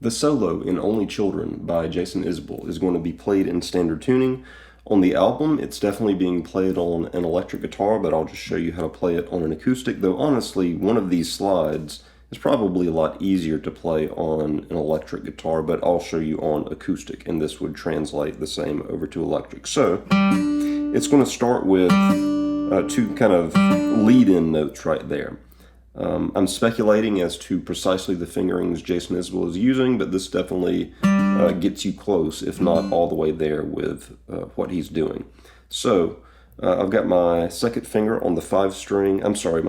The solo in Only Children by Jason Isbell is going to be played in standard tuning. On the album, it's definitely being played on an electric guitar, but I'll just show you how to play it on an acoustic, though honestly, one of these slides is probably a lot easier to play on an electric guitar, but I'll show you on acoustic, and this would translate the same over to electric. So, it's going to start with two kind of lead-in notes right there. I'm speculating as to precisely the fingerings Jason Isbell is using, but this definitely gets you close, if not all the way there with what he's doing. So, I've got my second finger on the my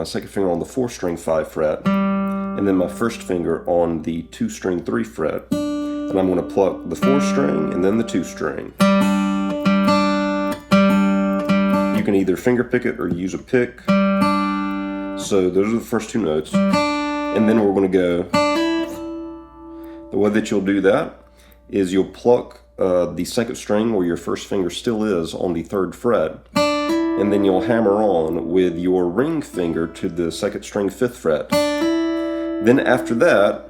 second finger on the 4-string 5 fret, and then my first finger on the 2-string 3 fret, and I'm going to pluck the 4-string and then the 2-string. You can either finger pick it or use a pick. So those are the first two notes, and then we're going to go, the way that you'll do that is you'll pluck the second string where your first finger still is on the 3rd fret, and then you'll hammer on with your ring finger to the 2nd string 5th fret. Then after that,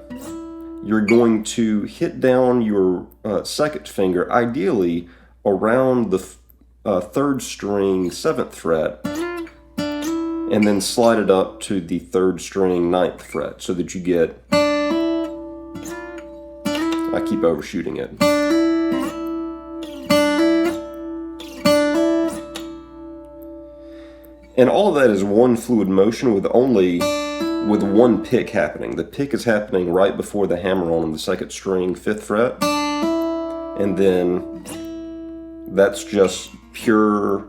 you're going to hit down your 2nd finger, ideally around the 3rd string 7th fret, and then slide it up to the 3rd string 9th fret so that you get, I keep overshooting it. And all of that is one fluid motion with one pick happening. The pick is happening right before the hammer on the 2nd string 5th fret, and then that's just pure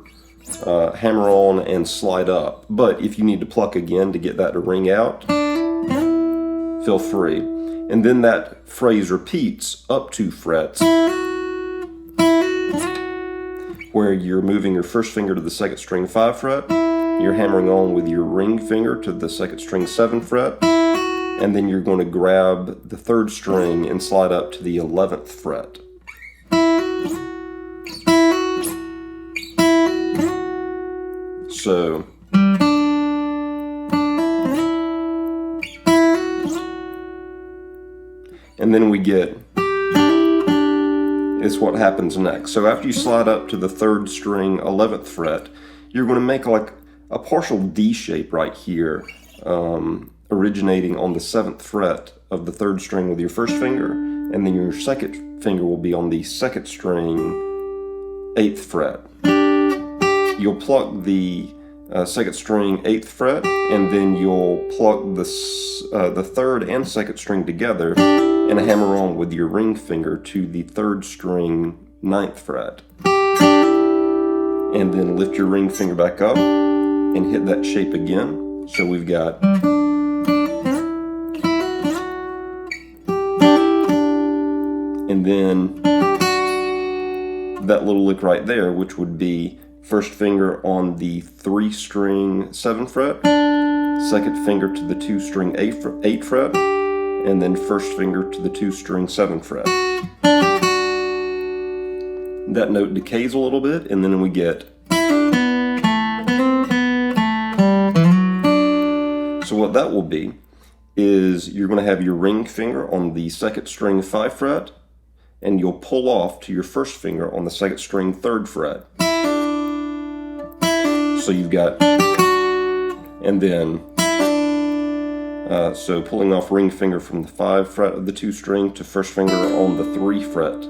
hammer on and slide up. But if you need to pluck again to get that to ring out, feel free. And then that phrase repeats up 2 frets, where you're moving your first finger to the 2nd string 5 fret, you're hammering on with your ring finger to the 2nd string 7 fret, and then you're going to grab the 3rd string and slide up to the 11th fret. So, and then we get, is what happens next. So after you slide up to the 3rd string 11th fret, you're going to make like a partial D shape right here, originating on the 7th fret of the 3rd string with your first finger, and then your 2nd finger will be on the 2nd string 8th fret. You'll pluck the 2nd string 8th fret, and then you'll pluck the 3rd and 2nd string together and hammer on with your ring finger to the 3rd string 9th fret. And then lift your ring finger back up and hit that shape again. So we've got, and then that little lick right there, which would be first finger on the 3-string 7th fret, 2nd finger to the 2-string 8th fret, and then first finger to the 2-string 7th fret. That note decays a little bit, and then we get. So what that will be is you're going to have your ring finger on the 2nd string 5 fret, and you'll pull off to your first finger on the 2nd string 3rd fret. So you've got, and then, so pulling off ring finger from the 5 fret of the 2 string to first finger on the 3 fret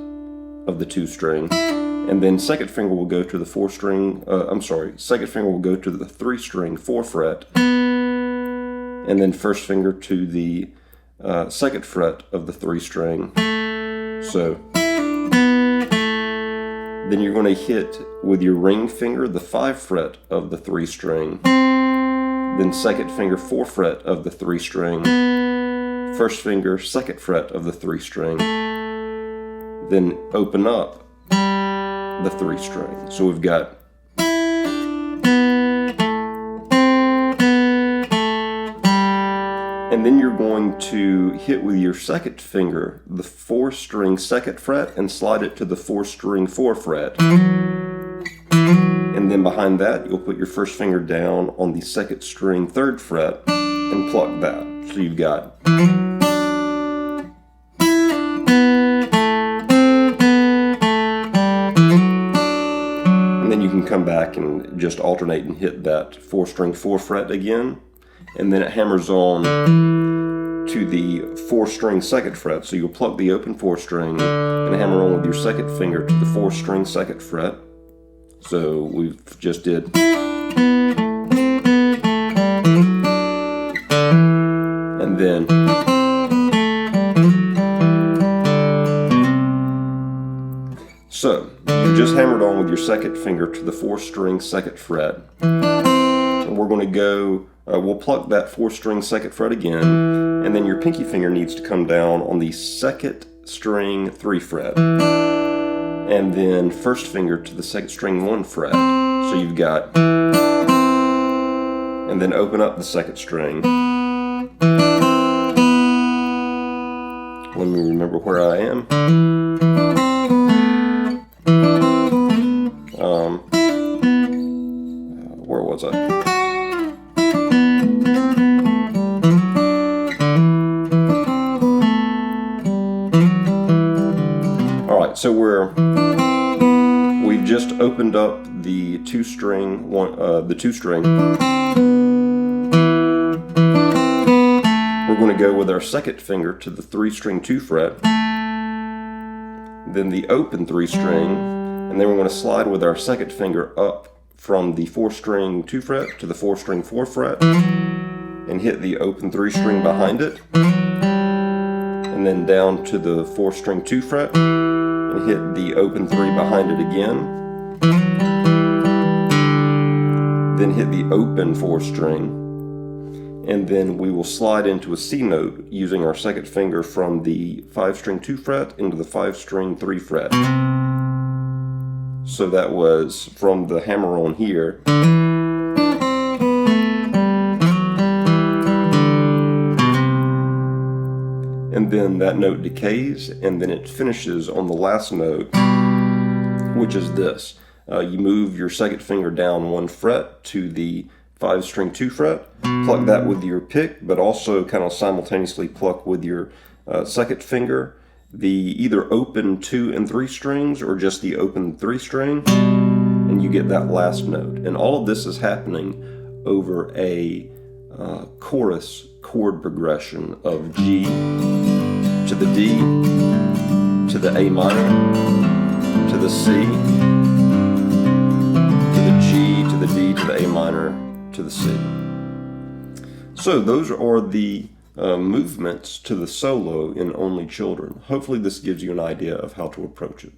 of the 2 string, and then 2nd finger will go to the 2nd finger will go to the 3 string 4 fret, and then first finger to the 2nd fret of the 3 string. So, then you're going to hit with your ring finger the 5 fret of the 3 string, then 2nd finger 4 fret of the 3 string, first finger 2nd fret of the 3 string, then open up the 3 string. So we've got, and then you're going to hit with your 2nd finger the 4-string 2nd fret and slide it to the 4-string 4 fret. And then behind that, you'll put your first finger down on the 2nd string 3rd fret and pluck that. So you've got, come back and just alternate and hit that 4-string 4th fret again, and then it hammers on to the 4-string 2nd fret. So you'll pluck the open 4th string and hammer on with your 2nd finger to the 4th-string 2nd fret. So we've just did. And then so you just hammered on with your 2nd finger to the 4th-string 2nd fret, and we're going to go, we'll pluck that 4th-string 2nd fret again, and then your pinky finger needs to come down on the 2nd-string 3 fret, and then 1st finger to the 2nd-string 1 fret. So you've got, and then open up the 2nd string. Let me remember where I am. Where was I? All right, so we've just opened up the 2-string the 2-string. We're going to go with our 2nd finger to the 3-string 2 fret, then the open 3 string, and then we're going to slide with our 2nd finger up from the 4-string 2 fret to the 4-string 4 fret, and hit the open 3 string behind it, and then down to the 4-string 2 fret, and hit the open 3 behind it again, then hit the open 4 string, and then we will slide into a C note using our 2nd finger from the 5-string 2 fret into the 5-string 3 fret. So that was from the hammer on here. And then that note decays, and then it finishes on the last note, which is this. You move your 2nd finger down 1 fret to the 5-string 2 fret, pluck that with your pick, but also kind of simultaneously pluck with your 2nd finger the either open 2 and 3 strings or just the open 3 string, and you get that last note. And all of this is happening over a chorus chord progression of G to the D to the A minor to the C to the G to the D to the A minor to the C. So those are the movements to the solo in Only Children. Hopefully this gives you an idea of how to approach it.